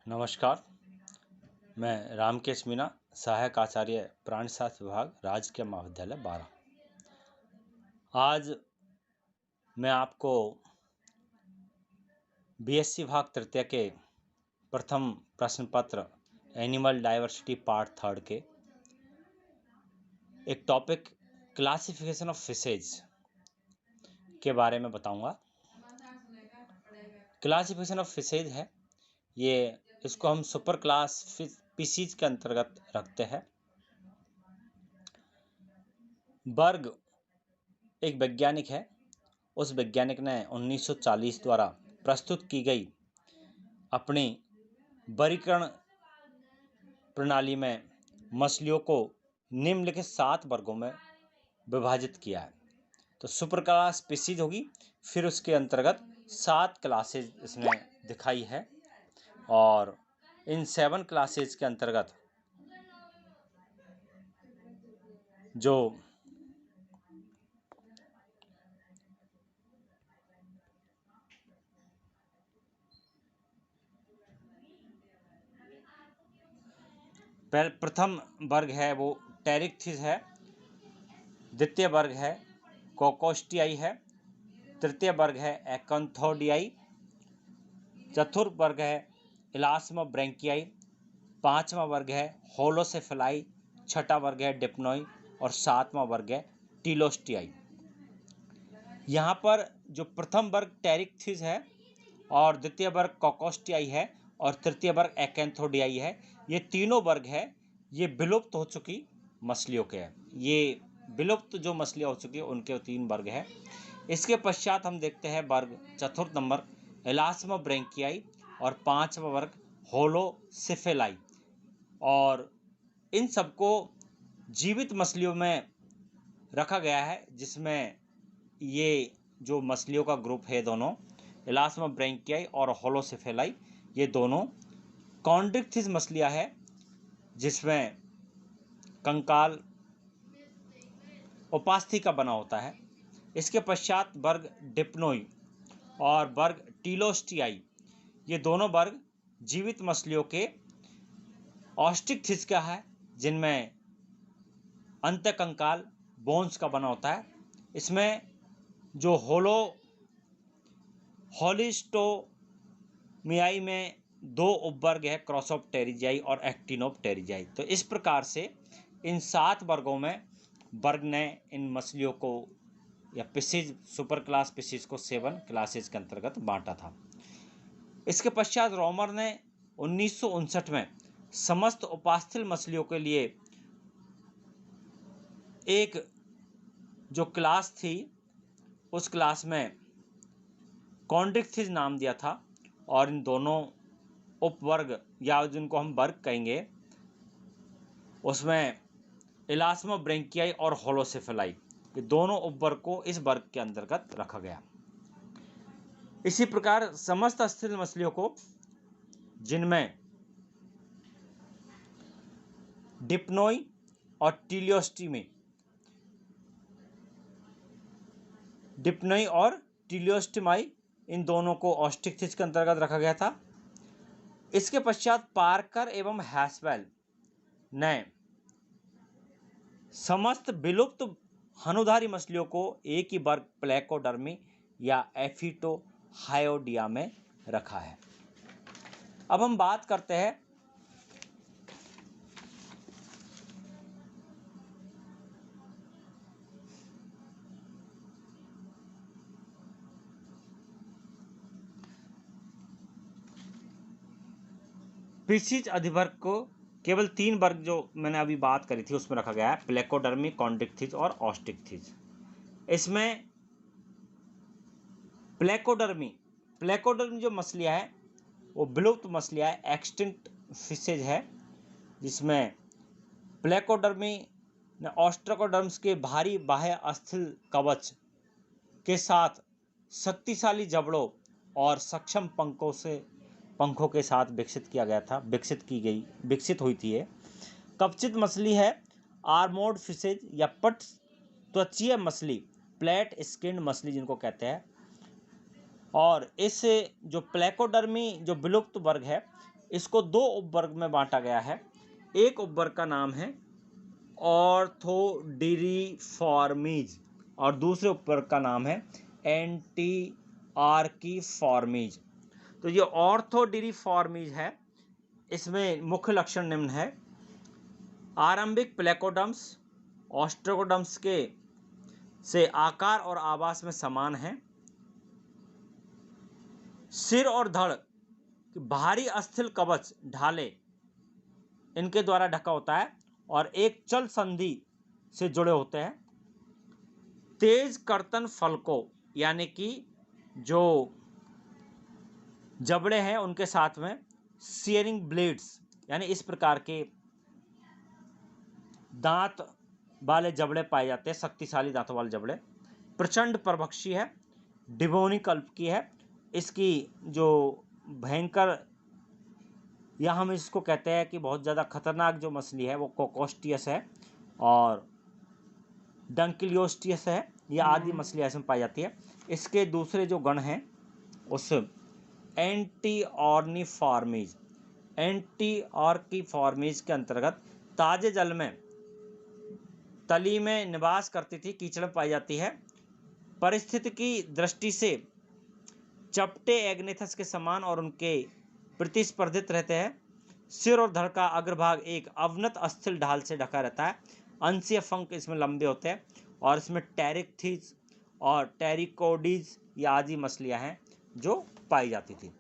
नमस्कार। मैं रामकेश मीना, सहायक आचार्य प्राणिशास्त्र विभाग, राजकीय महाविद्यालय बारा। आज मैं आपको बीएससी विभाग तृतीय के प्रथम प्रश्न पत्र एनिमल डाइवर्सिटी पार्ट थर्ड के एक टॉपिक क्लासिफिकेशन ऑफ फिशेज के बारे में बताऊंगा। क्लासिफिकेशन ऑफ फिशेज है इसको हम सुपर क्लास स्पीशीज के अंतर्गत रखते हैं। बर्ग एक वैज्ञानिक है। उस वैज्ञानिक ने 1940 द्वारा प्रस्तुत की गई अपनी वर्गीकरण प्रणाली में मछलियों को निम्नलिखित 7 वर्गों में विभाजित किया है। तो सुपर क्लास स्पीशीज होगी, फिर उसके अंतर्गत 7 क्लासेज इसने दिखाई है और इन 7 क्लासेज के अंतर्गत जो प्रथम वर्ग है वो टेरिक्थिस है, द्वितीय वर्ग है कोकोस्टियाई है, तृतीय वर्ग है एकंथोडियाई, चतुर्थ वर्ग है इलास्मोब्रैंकियाई, पांचवा वर्ग है होलोसेफेलाई, छठा वर्ग है डिप्नोई और सातवां वर्ग है टीलोस्टियाई। यहाँ पर जो प्रथम वर्ग टेरिक्थिस है और द्वितीय वर्ग कोकोस्टियाई है और तृतीय वर्ग एकैंथोडियाई है, ये तीनों वर्ग है ये विलुप्त हो चुकी मछलियों के हैं। ये विलुप्त जो मछलियाँ हो चुकी है उनके 3 वर्ग है। इसके पश्चात हम देखते हैं वर्ग चतुर्थ नंबर इलास्मोब्रैंकियाई और 5वां वर्ग होलोसेफेलाई। और इन सबको जीवित मछलियों में रखा गया है, जिसमें ये जो मछलियों का ग्रुप है दोनों इलास्मोब्रैंकियाई और होलोसेफेलाई, ये दोनों कॉन्ड्रिक्थिस मछलियाँ है जिसमें कंकाल उपास्थि का बना होता है। इसके पश्चात वर्ग डिप्नोई और वर्ग टीलोस्टियाई, ये दोनों वर्ग जीवित मछलियों के ऑस्टिक्थिस का है जिनमें अंत्य कंकाल बोन्स का बना होता है। इसमें जो होलिस्टोमियाई में 2 उपवर्ग है क्रॉसोप्टेरिजियाई और एक्टिनोप्टेरिजियाई। तो इस प्रकार से इन 7 वर्गों में वर्ग ने इन मछलियों को या स्पीशीज सुपर क्लास स्पीशीज को 7 क्लासेज के अंतर्गत बांटा था। इसके पश्चात रोमर ने 1959 में समस्त उपास्थल मछलियों के लिए एक जो क्लास थी उस क्लास में कॉन्ड्रिक्थिस नाम दिया था और इन दोनों उपवर्ग या जिनको हम वर्ग कहेंगे उसमें इलास्मोब्रैंकियाई और होलोसेफेलाई, ये दोनों उपवर्ग को इस वर्ग के अंतर्गत रखा गया। इसी प्रकार समस्त अस्थिर मछलियों को जिनमें डिप्नोई और टीलियोस्टोमाई इन दोनों को ऑस्टिक्थिस के अंतर्गत रखा गया था। इसके पश्चात पार्कर एवं हैसवेल ने समस्त विलुप्त हनुधारी मछलियों को एक ही वर्ग प्लेकोडर्मी या एफिटोहायोडिया में रखा है। अब हम बात करते हैं स्पीशीज अधिवर्ग को। केवल 3 वर्ग जो मैंने अभी बात करी थी उसमें रखा गया है, प्लेकोडर्मी, कॉन्ड्रिक्थिस और ऑस्टिक्थिस। इसमें प्लेकोडर्मी जो मछलियाँ है वो विलुप्त मछलियाँ है, एक्सटिंक्ट फिशेज है, जिसमें प्लेकोडर्मी ने ऑस्ट्राकोडर्म्स के भारी बाह्य अस्थिल कवच के साथ शक्तिशाली जबड़ों और सक्षम पंखों के साथ विकसित हुई थी। कवचित मछली है आर्मोर्ड फिशेज या पट त्वचीय मछली, प्लेट स्किन्ड मछली जिनको कहते हैं। और इस जो प्लेकोडर्मी जो विलुप्त वर्ग है इसको दो उपवर्ग में बांटा गया है। एक उपवर्ग का नाम है ऑर्थोडिरिफॉर्मीज और दूसरे उपवर्ग का नाम है एंटीआर्कीफॉर्मीज। तो ये ऑर्थोडिरिफॉर्मीज है, इसमें मुख्य लक्षण निम्न है। आरंभिक प्लेकोडम्स ऑस्ट्रोकोडम्स के से आकार और आवास में समान है। सिर और धड़ भारी अस्थिल कवच ढाले इनके द्वारा ढका होता है और एक चल संधि से जुड़े होते हैं। तेज कर्तन फलकों यानी कि जो जबड़े हैं उनके साथ में सीयरिंग ब्लेड्स यानी इस प्रकार के दांत वाले जबड़े पाए जाते हैं, शक्तिशाली दांतों वाले जबड़े। प्रचंड परभक्षी है, डिबोनिक कल्प की है। इसकी जो भयंकर या हम इसको कहते हैं कि बहुत ज़्यादा खतरनाक जो मछली है वो कोकोस्टियस है और डंकिलियोस्टियस है। यह आदि मछलियाँ इसमें पाई जाती है। इसके दूसरे जो गण हैं उस एंटीऑर्निफॉर्मीज के अंतर्गत ताजे जल में तली में निवास करती थी, कीचड़ में पाई जाती है। परिस्थिति की दृष्टि से चपटे एग्नेथस के समान और उनके प्रतिस्पर्धित रहते हैं। सिर और धड़ का अग्रभाग एक अवनत अस्थिल ढाल से ढका रहता है। अंशीय पंख इसमें लंबे होते हैं और इसमें टेरिकथीज और टेरिकोडीज ये आदि मछलियां हैं जो पाई जाती थी।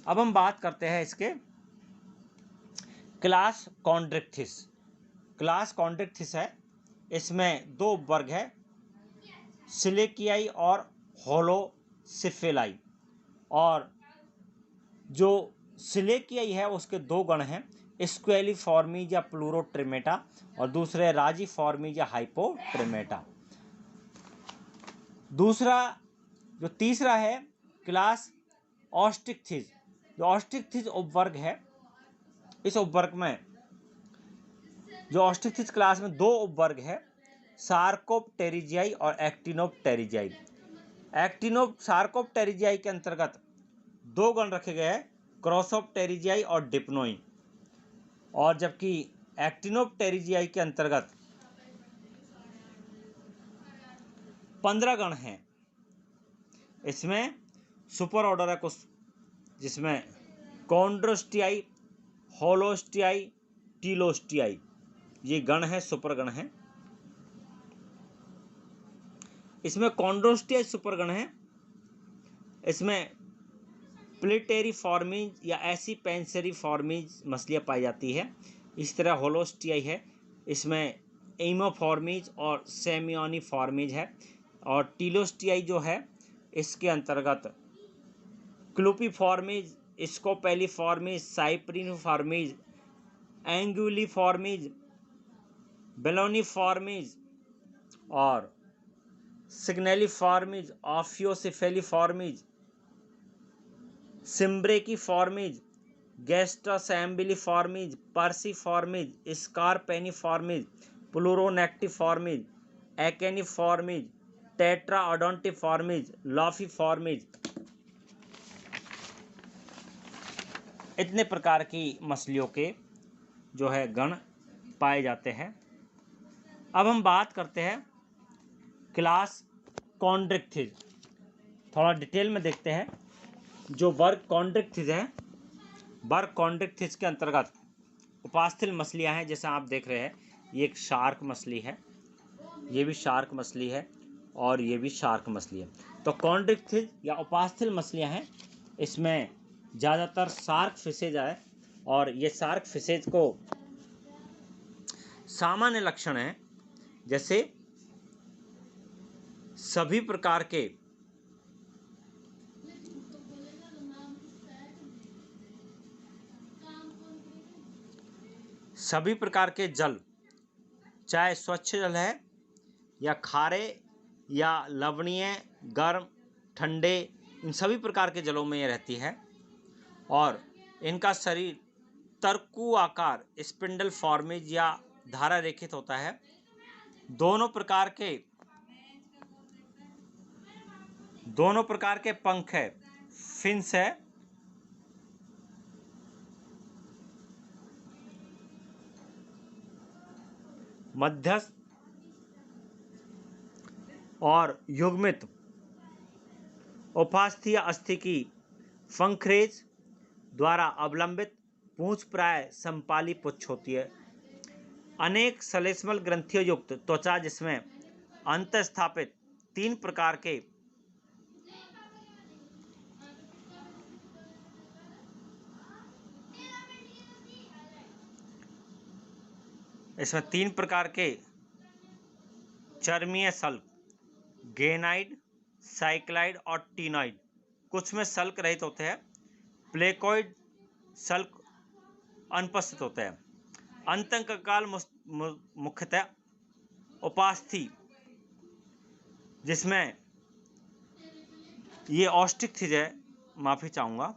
अब हम बात करते हैं इसके क्लास कॉन्ड्रिक्थिस। क्लास कॉन्ड्रिक्थिस है, इसमें दो वर्ग है, सिलेकियाई और होलोसिफेलाई। और जो सिलेकियाई है उसके दो गण हैं, स्क्वेलिफॉर्मीज या प्लूरोट्रिमेटा और दूसरे राजीफॉर्मीज या हाइपोट्रिमेटा। दूसरा जो तीसरा है क्लास ऑस्ट्रिक्थिज। जो ऑस्ट्रिक्थिज उपवर्ग है, इस उपवर्ग में जो ऑस्ट्रिक्थिज क्लास में दो उपवर्ग है, सार्कोप्टेरिजियाई और एक्टिनोप्टेरिजियाई। सार्कोप्टेरिजियाई के अंतर्गत दो गण रखे गए हैं, क्रॉसोप्टेरिजियाई और डिप्नोई। और जबकि एक्टिनोप्टेरिजियाई के अंतर्गत 15 गण हैं। इसमें सुपर ऑर्डर है कुछ, जिसमें कॉन्ड्रोस्टियाई, होलोस्टियाई, टीलोस्टियाई ये गण है, सुपर गण है। इसमें कॉन्ड्रोस्टियाई सुपर गण है। इसमें प्लेटेरिफॉर्मीज या ऐसी पेंसेरिफॉर्मीज मछलियाँ पाई जाती है। इस तरह होलोस्टियाई है, इसमें एमोफॉर्मीज और सेमियोनिफॉर्मीज है। और टीलोस्टियाई जो है इसके अंतर्गत क्लूपीफॉर्मीज, स्कोपेलिफॉर्मीज, साइप्रिनफॉर्मीज, एंगुलिफॉर्मीज, बेलोनिफॉर्मीज और सिग्नेलिफॉर्मीज, ऑफियोसिफेलिफॉर्मीज, सिम्ब्रेकिफॉर्मीज, गैस्ट्रोसैम्बिलिफॉर्मीज, पर्सिफॉर्मीज, स्कारपेनिफॉर्मीज, प्लूरोनेक्टिफॉर्मीज, एक्निफॉर्मीज, टेट्राओडोंटिफॉर्मीज, लॉफिफॉर्मीज, इतने प्रकार की मछलियों के जो है गण पाए जाते हैं। अब हम बात करते हैं क्लास कॉन्ड्रिक्थिज। थोड़ा डिटेल में देखते हैं। जो वर्ग कॉन्ड्रिक्थिज है, वर्ग कॉन्ड्रिक्थिज के अंतर्गत उपास्थल मछलियां हैं। जैसा आप देख रहे हैं, ये एक शार्क मछली है, ये भी शार्क मछली है और ये भी शार्क मछली है। तो कॉन्ड्रिक्थिज या उपास्थल मछलियां हैं, इसमें ज़्यादातर शार्क फिशेज है। और ये शार्क फिशेज को सामान्य लक्षण है, जैसे सभी प्रकार के जल, चाहे स्वच्छ जल है या खारे या लवणीय, गर्म, ठंडे, इन सभी प्रकार के जलों में ये रहती है। और इनका शरीर तरकू आकार स्पिंडल फॉर्मेज या धारा रेखित होता है। दोनों प्रकार के पंख है, फिन्स है। मध्यस्थ और युग्मित उपास्थि अस्थि की फंक्रेज द्वारा अवलंबित पूंछ प्राय समपाली पुच्छ होती है। अनेक सलेस्मल ग्रंथियों युक्त त्वचा जिसमें अंतस्थापित 3 प्रकार के चर्मीय सल्क, गेनाइड, साइक्लाइड और टीनॉइड, कुछ में सल्क रहित होते हैं। प्लेकोइड सल्क अनुपस्थित होते हैं। अंतःकंकाल मुख्यतः उपास्थि जिसमें ये ऑस्टिक थिज है, माफी चाहूंगा,